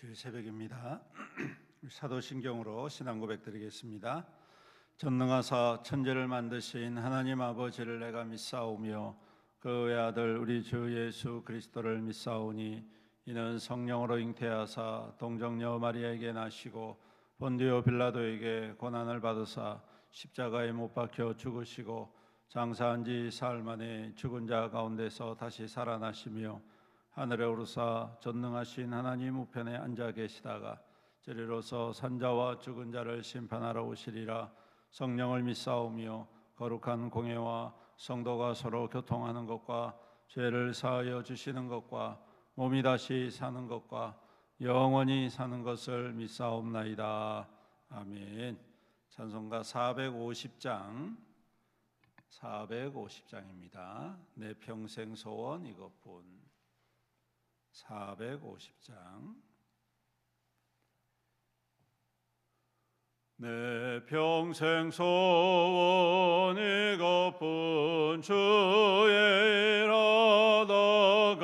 주일 새벽입니다. 사도신경으로 신앙 고백 드리겠습니다. 전능하사 천지를 만드신 하나님 아버지를 내가 믿사오며 그 외아들 우리 주 예수 그리스도를 믿사오니 이는 성령으로 잉태하사 동정녀 마리아에게 나시고 본디오 빌라도에게 고난을 받으사 십자가에 못 박혀 죽으시고 장사한 지 사흘 만에 죽은 자 가운데서 다시 살아나시며 하늘에 오르사 전능하신 하나님 우편에 앉아 계시다가 저리로서 산자와 죽은 자를 심판하러 오시리라. 성령을 믿사오며 거룩한 공예와 성도가 서로 교통하는 것과 죄를 사하여 주시는 것과 몸이 다시 사는 것과 영원히 사는 것을 믿사옵나이다. 아멘. 찬송가 450장입니다. 내 평생 소원 이것뿐. 450장. 내 평생 소원 이것뿐 주의 일하다가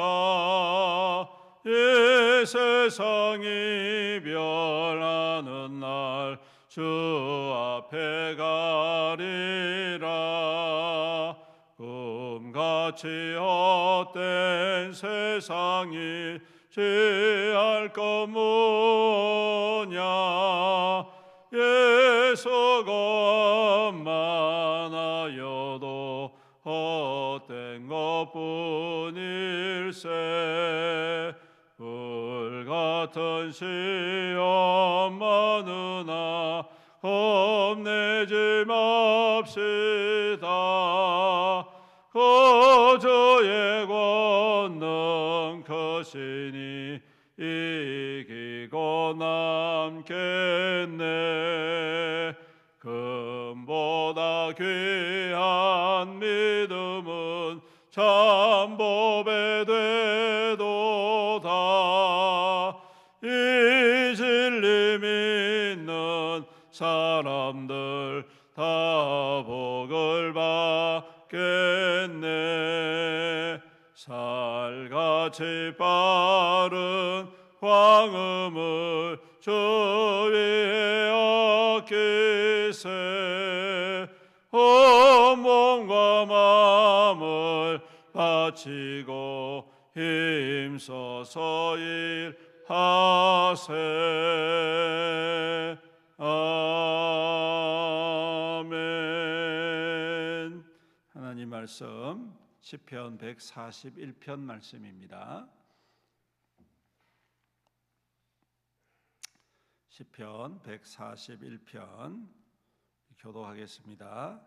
이 세상이 변하는 날 주 앞에 가리라. 꿈같이 헛된 세상이 취할 것 뭐냐. 예수가 만하여도 헛된 것뿐일세. 불같은 시험 많으나 겁내지 맙시다. 거저의 권능 크시니 이기고 남겠네. 금보다 귀한 믿음은 참법에 되도다. 이 진리 믿는 사람들 다 복을 받겠네. 살같이 빠른 광음을 주 위에 아끼세. 온 몸과 마음을 바치고 힘써서 일하세. 아멘. 하나님 말씀 시편 141편 말씀입니다. 시편 141편 교독하겠습니다.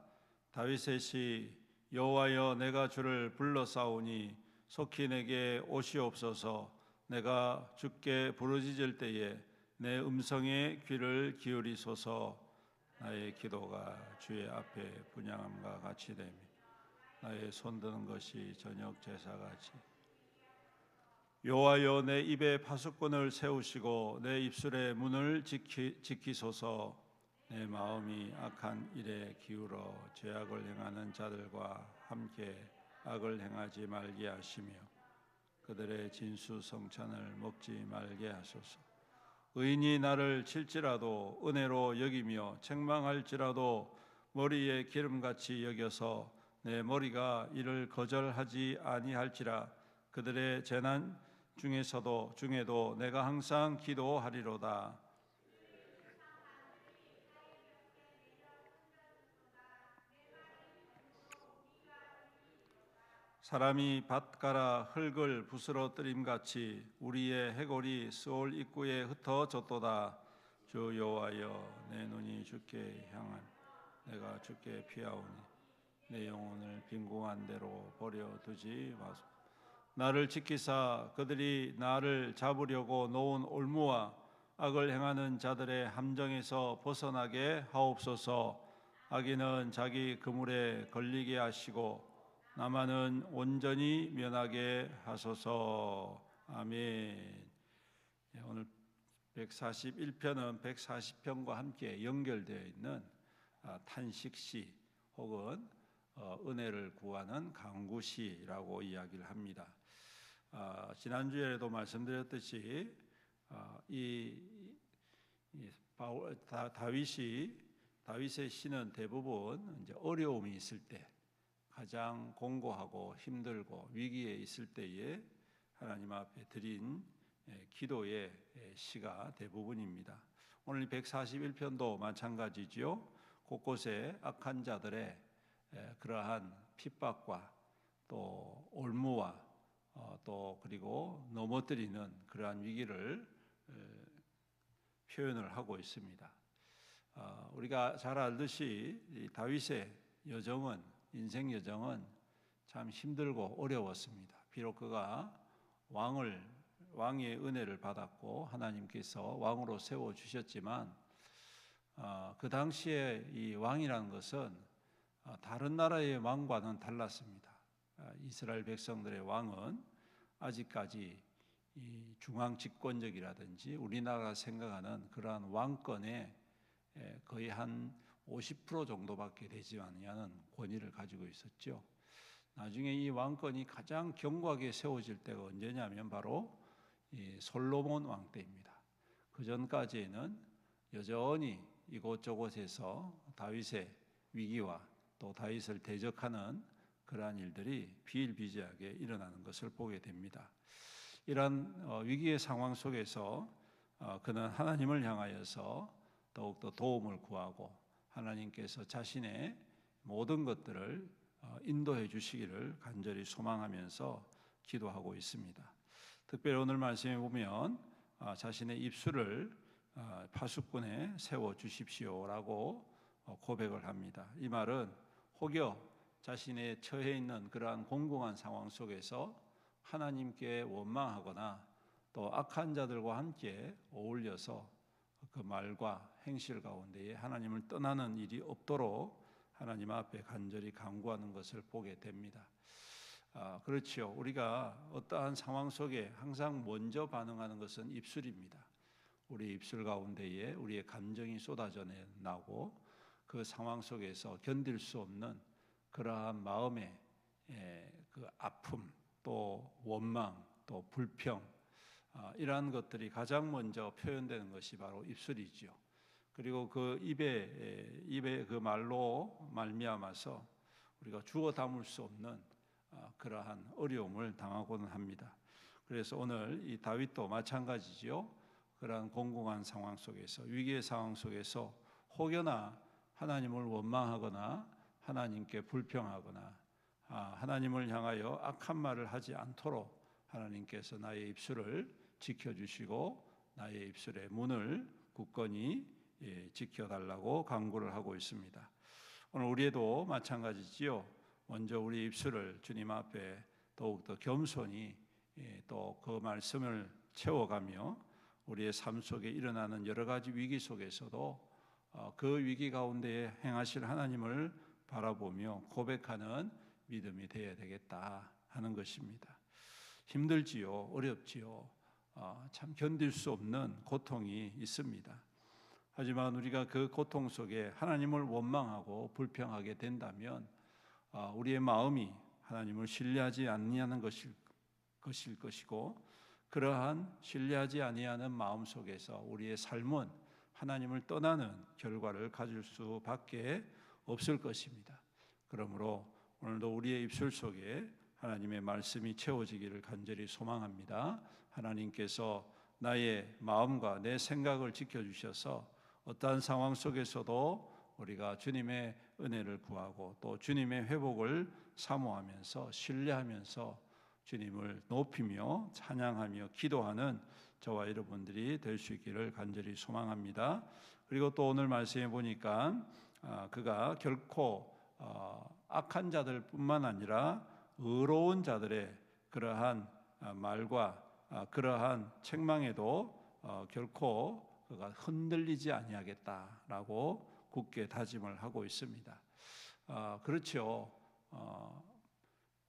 다윗의 시. 여호와여, 내가 주를 불러싸우니 속히 내게 오시옵소서. 내가 주께 부르짖을 때에 내 음성에 귀를 기울이소서. 나의 기도가 주의 앞에 분향함과 같이 되며 나의 손드는 것이 저녁 제사같이. 여호와여, 내 입에 파수꾼을 세우시고 내 입술의 문을 지키소서. 내 마음이 악한 일에 기울어 죄악을 행하는 자들과 함께 악을 행하지 말게 하시며 그들의 진수성찬을 먹지 말게 하소서. 의인이 나를 칠지라도 은혜로 여기며 책망할지라도 머리에 기름같이 여겨서 내 머리가 이를 거절하지 아니할지라. 그들의 재난 중에도 내가 항상 기도하리로다. 사람이 밭가라 흙을 부스러뜨림같이 우리의 해골이 스올 입구에 흩어졌도다. 주 여호와여, 내 눈이 주께 향한 내가 주께 피하오니 내 영혼을 빈궁한 대로 버려두지 마소서. 나를 지키사 그들이 나를 잡으려고 놓은 올무와 악을 행하는 자들의 함정에서 벗어나게 하옵소서. 악인은 자기 그물에 걸리게 하시고 나만은 온전히 면하게 하소서. 아멘. 오늘 141편은 140편과 함께 연결되어 있는 탄식시 혹은 은혜를 구하는 간구시라고 이야기를 합니다. 지난주에도 말씀드렸듯이 다윗의 시는 대부분 이제 어려움이 있을 때, 가장 공고하고 힘들고 위기에 있을 때에 하나님 앞에 드린 기도의 시가 대부분입니다. 오늘 141편도 마찬가지지요. 곳곳에 악한 자들의 그러한 핍박과 또 올무와 또 그리고 넘어뜨리는 그러한 위기를 표현을 하고 있습니다. 우리가 잘 알듯이 다윗의 여정은, 인생 여정은 참 힘들고 어려웠습니다. 비록 그가 왕의 은혜를 받았고 하나님께서 왕으로 세워주셨지만 그 당시에 이 왕이라는 것은 다른 나라의 왕과는 달랐습니다. 이스라엘 백성들의 왕은 아직까지 이 중앙 집권적이라든지 우리나라가 생각하는 그러한 왕권의 거의 한 50% 정도밖에 되지 않는 권위를 가지고 있었죠. 나중에 이 왕권이 가장 견고하게 세워질 때가 언제냐면 바로 이 솔로몬 왕 때입니다. 그 전까지에는 여전히 이곳저곳에서 다윗의 위기와 또 다윗을 대적하는 그러한 일들이 비일비재하게 일어나는 것을 보게 됩니다. 이러한 위기의 상황 속에서 그는 하나님을 향하여서 더욱더 도움을 구하고 하나님께서 자신의 모든 것들을 인도해 주시기를 간절히 소망하면서 기도하고 있습니다. 특별히 오늘 말씀에 보면 자신의 입술을 파수꾼에 세워 주십시오라고 고백을 합니다. 이 말은 혹여 자신의 처해 있는 그러한 공공한 상황 속에서 하나님께 원망하거나 또 악한 자들과 함께 어울려서 그 말과 행실 가운데에 하나님을 떠나는 일이 없도록 하나님 앞에 간절히 간구하는 것을 보게 됩니다. 그렇지요. 우리가 어떠한 상황 속에 항상 먼저 반응하는 것은 입술입니다. 우리 입술 가운데에 우리의 감정이 쏟아져 나고 그 상황 속에서 견딜 수 없는 그러한 마음의 그 아픔, 또 원망, 또 불평, 이러한 것들이 가장 먼저 표현되는 것이 바로 입술이지요. 그리고 그 입의 그 말로 말미암아서 우리가 주워 담을 수 없는 그러한 어려움을 당하고는 합니다. 그래서 오늘 이 다윗도 마찬가지지요. 그러한 공공한 상황 속에서, 위기의 상황 속에서 혹여나 하나님을 원망하거나 하나님께 불평하거나 하나님을 향하여 악한 말을 하지 않도록 하나님께서 나의 입술을 지켜주시고 나의 입술의 문을 굳건히 지켜달라고 간구를 하고 있습니다. 오늘 우리도 마찬가지지요. 먼저 우리 입술을 주님 앞에 더욱더 겸손히 또 그 말씀을 채워가며 우리의 삶 속에 일어나는 여러 가지 위기 속에서도 그 위기 가운데 행하실 하나님을 바라보며 고백하는 믿음이 되어야 되겠다 하는 것입니다. 힘들지요, 어렵지요. 참 견딜 수 없는 고통이 있습니다. 하지만 우리가 그 고통 속에 하나님을 원망하고 불평하게 된다면 우리의 마음이 하나님을 신뢰하지 아니하는 것일 것이고, 그러한 신뢰하지 아니하는 마음 속에서 우리의 삶은 하나님을 떠나는 결과를 가질 수밖에 없을 것입니다. 그러므로 오늘도 우리의 입술 속에 하나님의 말씀이 채워지기를 간절히 소망합니다. 하나님께서 나의 마음과 내 생각을 지켜주셔서 어떠한 상황 속에서도 우리가 주님의 은혜를 구하고 또 주님의 회복을 사모하면서 신뢰하면서 주님을 높이며 찬양하며 기도하는 저와 여러분들이 될 수 있기를 간절히 소망합니다. 그리고 또 오늘 말씀해 보니까 그가 결코 악한 자들뿐만 아니라 의로운 자들의 그러한 말과 그러한 책망에도 결코 그가 흔들리지 아니하겠다라고 굳게 다짐을 하고 있습니다. 그렇죠.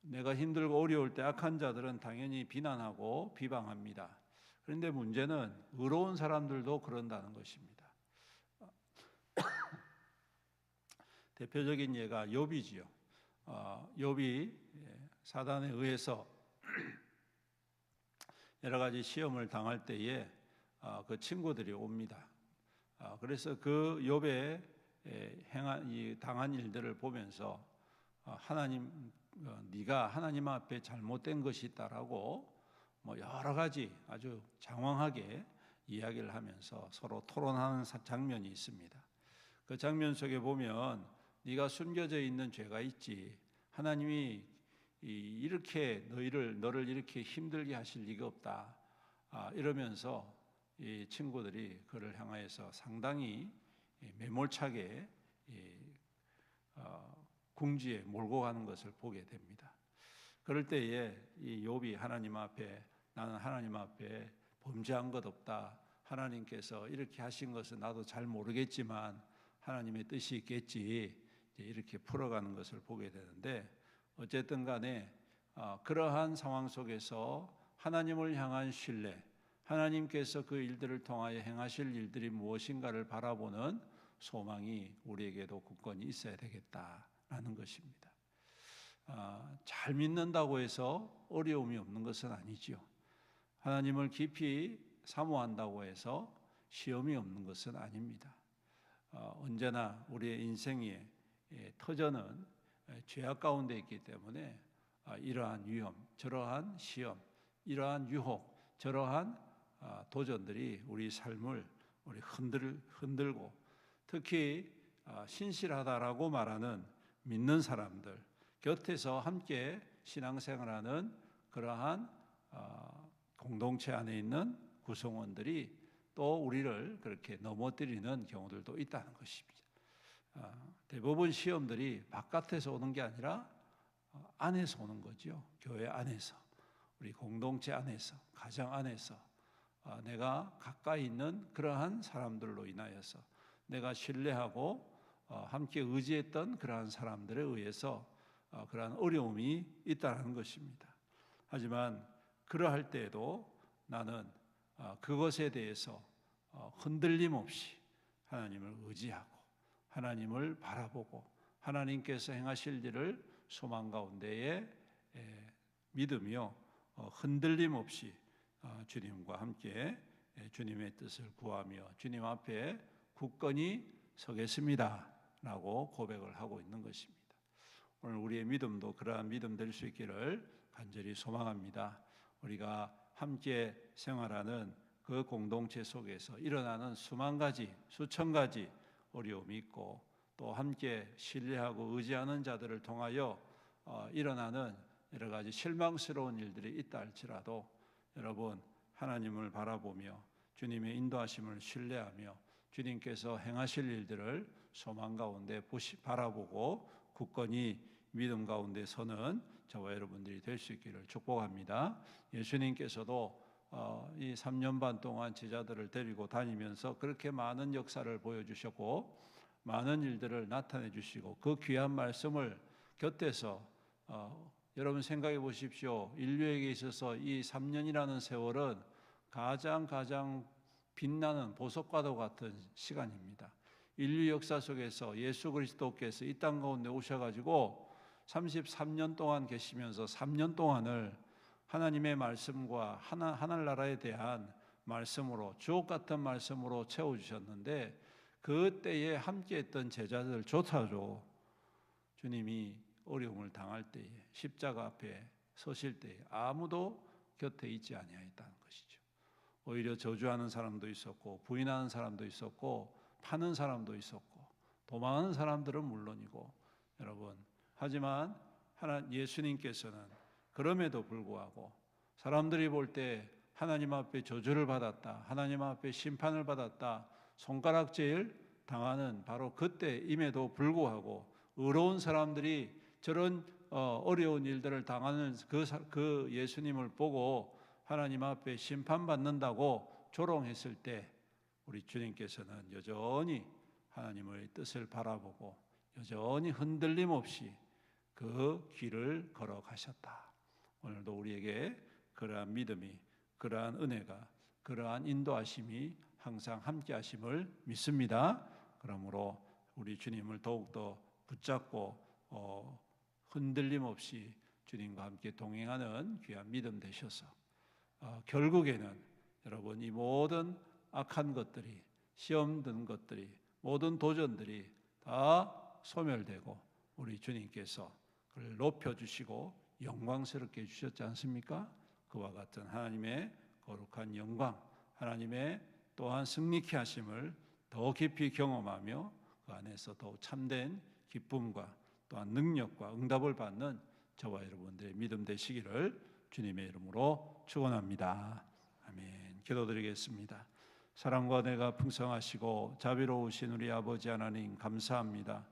내가 힘들고 어려울 때 악한 자들은 당연히 비난하고 비방합니다. 그런데 문제는 의로운 사람들도 그런다는 것입니다. 대표적인 예가 욥이지요. 욥이 사단에 의해서 여러 가지 시험을 당할 때에 그 친구들이 옵니다. 그래서 그 욥의 당한 일들을 보면서 하나님, 네가 하나님 앞에 잘못된 것이 있다라고 여러 가지 아주 장황하게 이야기를 하면서 서로 토론하는 장면이 있습니다. 그 장면 속에 보면 네가 숨겨져 있는 죄가 있지, 하나님이 이렇게 너를 이렇게 힘들게 하실 리가 없다, 이러면서 이 친구들이 그를 향하여서 상당히 매몰차게 궁지에 몰고 가는 것을 보게 됩니다. 그럴 때에 이 욥이 하나님 앞에, 나는 하나님 앞에 범죄한 것 없다, 하나님께서 이렇게 하신 것은 나도 잘 모르겠지만 하나님의 뜻이 있겠지, 이렇게 풀어가는 것을 보게 되는데, 어쨌든 간에 그러한 상황 속에서 하나님을 향한 신뢰, 하나님께서 그 일들을 통하여 행하실 일들이 무엇인가를 바라보는 소망이 우리에게도 굳건히 있어야 되겠다라는 것입니다. 잘 믿는다고 해서 어려움이 없는 것은 아니지요. 하나님을 깊이 사모한다고 해서 시험이 없는 것은 아닙니다. 언제나 우리의 인생의 터전은 죄악 가운데 있기 때문에 이러한 위험, 저러한 시험, 이러한 유혹, 저러한 도전들이 우리 삶을 흔들고, 특히 신실하다라고 말하는 믿는 사람들, 곁에서 함께 신앙생활하는 그러한 공동체 안에 있는 구성원들이 또 우리를 그렇게 넘어뜨리는 경우들도 있다는 것입니다. 대부분 시험들이 바깥에서 오는 게 아니라 안에서 오는 거죠. 교회 안에서, 우리 공동체 안에서, 가정 안에서, 내가 가까이 있는 그러한 사람들로 인하여서, 내가 신뢰하고 함께 의지했던 그러한 사람들에 의해서 그러한 어려움이 있다는 것입니다. 하지만 그러할 때에도 나는 그것에 대해서 흔들림 없이 하나님을 의지하고 하나님을 바라보고 하나님께서 행하실 일을 소망 가운데에 믿으며 흔들림 없이 주님과 함께 주님의 뜻을 구하며 주님 앞에 굳건히 서겠습니다 라고 고백을 하고 있는 것입니다. 오늘 우리의 믿음도 그러한 믿음 될 수 있기를 간절히 소망합니다. 우리가 함께 생활하는 그 공동체 속에서 일어나는 수만 가지, 수천 가지 어려움이 있고, 또 함께 신뢰하고 의지하는 자들을 통하여 일어나는 여러 가지 실망스러운 일들이 있다 할지라도, 여러분 하나님을 바라보며 주님의 인도하심을 신뢰하며 주님께서 행하실 일들을 소망 가운데 바라보고 굳건히 믿음 가운데 서는 저와 여러분들이 될 수 있기를 축복합니다. 예수님께서도 이 3년 반 동안 제자들을 데리고 다니면서 그렇게 많은 역사를 보여주셨고 많은 일들을 나타내 주시고, 그 귀한 말씀을 곁에서 여러분 생각해 보십시오. 인류에게 있어서 이 3년이라는 세월은 가장 빛나는 보석과도 같은 시간입니다. 인류 역사 속에서 예수 그리스도께서 이 땅 가운데 오셔가지고 33년 동안 계시면서 3년 동안을 하나님의 말씀과 하늘나라에 대한 말씀으로, 주옥 같은 말씀으로 채워주셨는데, 그때에 함께했던 제자들조차도 주님이 어려움을 당할 때에, 십자가 앞에 서실 때에 아무도 곁에 있지 아니하였다는 것이죠. 오히려 저주하는 사람도 있었고, 부인하는 사람도 있었고, 파는 사람도 있었고, 도망하는 사람들은 물론이고, 여러분, 하지만 예수님께서는 그럼에도 불구하고 사람들이 볼 때 하나님 앞에 저주를 받았다, 하나님 앞에 심판을 받았다, 손가락질 당하는 바로 그때임에도 불구하고 의로운 사람들이 저런 어려운 일들을 당하는 그 예수님을 보고 하나님 앞에 심판받는다고 조롱했을 때, 우리 주님께서는 여전히 하나님의 뜻을 바라보고 여전히 흔들림 없이 그 길을 걸어가셨다. 오늘도 우리에게 그러한 믿음이, 그러한 은혜가, 그러한 인도하심이 항상 함께 하심을 믿습니다. 그러므로 우리 주님을 더욱더 붙잡고 흔들림 없이 주님과 함께 동행하는 귀한 믿음 되셔서 결국에는 여러분 이 모든 악한 것들이, 시험 든 것들이, 모든 도전들이 다 소멸되고 우리 주님께서 그를 높여주시고 영광스럽게 해주셨지 않습니까? 그와 같은 하나님의 거룩한 영광, 하나님의 또한 승리케 하심을 더 깊이 경험하며 그 안에서 더욱 참된 기쁨과 또한 능력과 응답을 받는 저와 여러분들의 믿음 되시기를 주님의 이름으로 축원합니다. 아멘. 기도드리겠습니다. 사랑과 은혜가 풍성하시고 자비로우신 우리 아버지 하나님 감사합니다.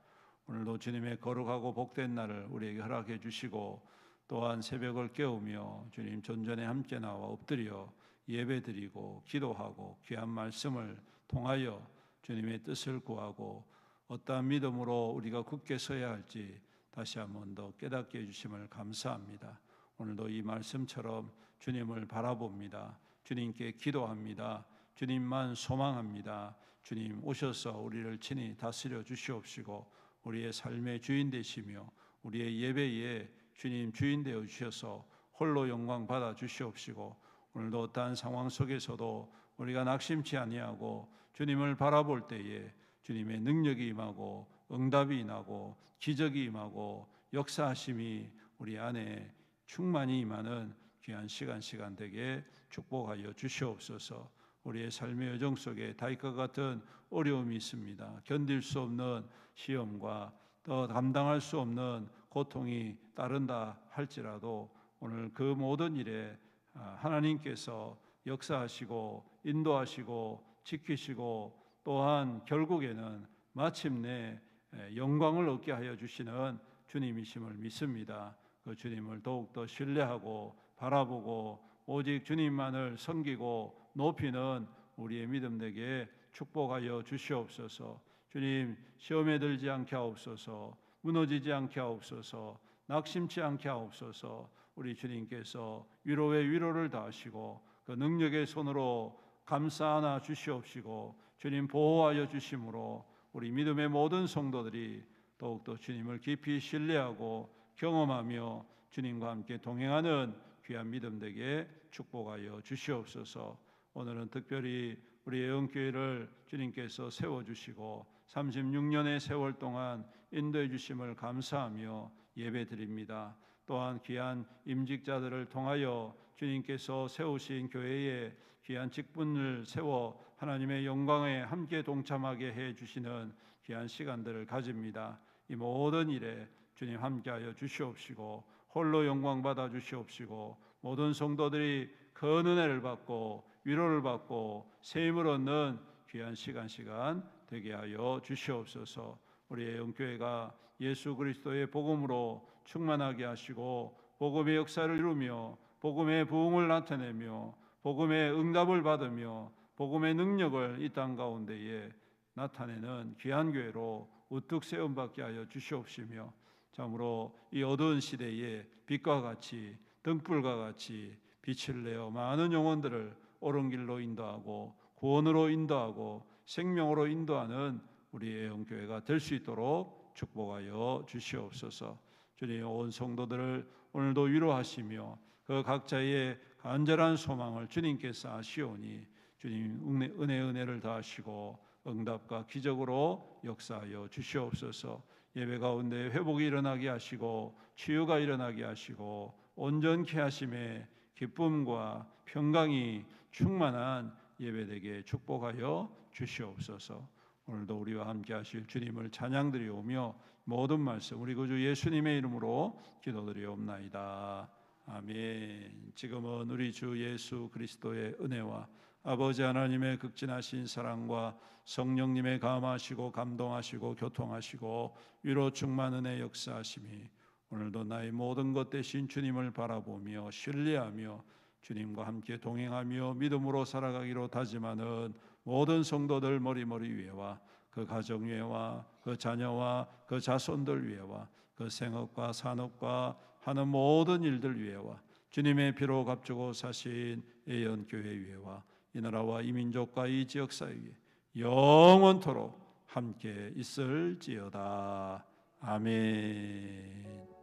오늘도 주님의 거룩하고 복된 날을 우리에게 허락해 주시고 또한 새벽을 깨우며 주님 존전에 함께 나와 엎드려 예배드리고 기도하고 귀한 말씀을 통하여 주님의 뜻을 구하고 어떠한 믿음으로 우리가 굳게 서야 할지 다시 한 번 더 깨닫게 해주심을 감사합니다. 오늘도 이 말씀처럼 주님을 바라봅니다. 주님께 기도합니다. 주님만 소망합니다. 주님 오셔서 우리를 친히 다스려 주시옵시고 우리의 삶의 주인 되시며 우리의 예배에 주님 주인 되어 주셔서 홀로 영광 받아 주시옵시고 오늘도 어떠한 상황 속에서도 우리가 낙심치 아니하고 주님을 바라볼 때에 주님의 능력이 임하고 응답이 임하고 기적이 임하고 역사하심이 우리 안에 충만히 임하는 귀한 시간 되게 축복하여 주시옵소서. 우리의 삶의 여정 속에 다윗과 같은 어려움이 있습니다. 견딜 수 없는 시험과 또 감당할 수 없는 고통이 따른다 할지라도 오늘 그 모든 일에 하나님께서 역사하시고 인도하시고 지키시고 또한 결국에는 마침내 영광을 얻게 하여 주시는 주님이심을 믿습니다. 그 주님을 더욱더 신뢰하고 바라보고 오직 주님만을 섬기고 높이는 우리의 믿음 되게 축복하여 주시옵소서. 주님 시험에 들지 않게 하옵소서. 무너지지 않게 하옵소서. 낙심치 않게 하옵소서. 우리 주님께서 위로에 위로를 더하시고 그 능력의 손으로 감싸 안아 주시옵시고 주님 보호하여 주심으로 우리 믿음의 모든 성도들이 더욱더 주님을 깊이 신뢰하고 경험하며 주님과 함께 동행하는 귀한 믿음 되게 축복하여 주시옵소서. 오늘은 특별히 우리 애원교회를 주님께서 세워주시고 36년의 세월 동안 인도해 주심을 감사하며 예배드립니다. 또한 귀한 임직자들을 통하여 주님께서 세우신 교회에 귀한 직분을 세워 하나님의 영광에 함께 동참하게 해주시는 귀한 시간들을 가집니다. 이 모든 일에 주님 함께하여 주시옵시고 홀로 영광 받아 주시옵시고 모든 성도들이 큰 은혜를 받고 위로를 받고 새 힘을 얻는 귀한 시간 되게 하여 주시옵소서. 우리의 영교회가 예수 그리스도의 복음으로 충만하게 하시고 복음의 역사를 이루며 복음의 부흥을 나타내며 복음의 응답을 받으며 복음의 능력을 이 땅 가운데에 나타내는 귀한 교회로 우뚝 세움받게 하여 주시옵시며 참으로 이 어두운 시대에 빛과 같이 등불과 같이 빛을 내어 많은 영혼들을 옳은 길로 인도하고 구원으로 인도하고 생명으로 인도하는 우리의 영교회가 될 수 있도록 축복하여 주시옵소서. 주님 온 성도들을 오늘도 위로하시며 그 각자의 간절한 소망을 주님께서 아시오니 주님 은혜를 다하시고 응답과 기적으로 역사하여 주시옵소서. 예배 가운데 회복이 일어나게 하시고 치유가 일어나게 하시고 온전케 하심에 기쁨과 평강이 충만한 예배되게 축복하여 주시옵소서. 오늘도 우리와 함께 하실 주님을 찬양드리오며 모든 말씀 우리 구주 예수님의 이름으로 기도드리옵나이다. 아멘. 지금은 우리 주 예수 그리스도의 은혜와 아버지 하나님의 극진하신 사랑과 성령님의 감하시고 감동하시고 교통하시고 위로 충만 은혜 역사하심이 오늘도 나의 모든 것 대신 주님을 바라보며 신뢰하며 주님과 함께 동행하며 믿음으로 살아가기로 다짐하는 모든 성도들 머리머리 위에와 그 가정 위에와 그 자녀와 그 자손들 위에와 그 생업과 산업과 하는 모든 일들 위에와 주님의 피로 값주고 사신 애연교회 위에와 이 나라와 이 민족과 이 지역사회 위에 영원토록 함께 있을지어다. 아멘.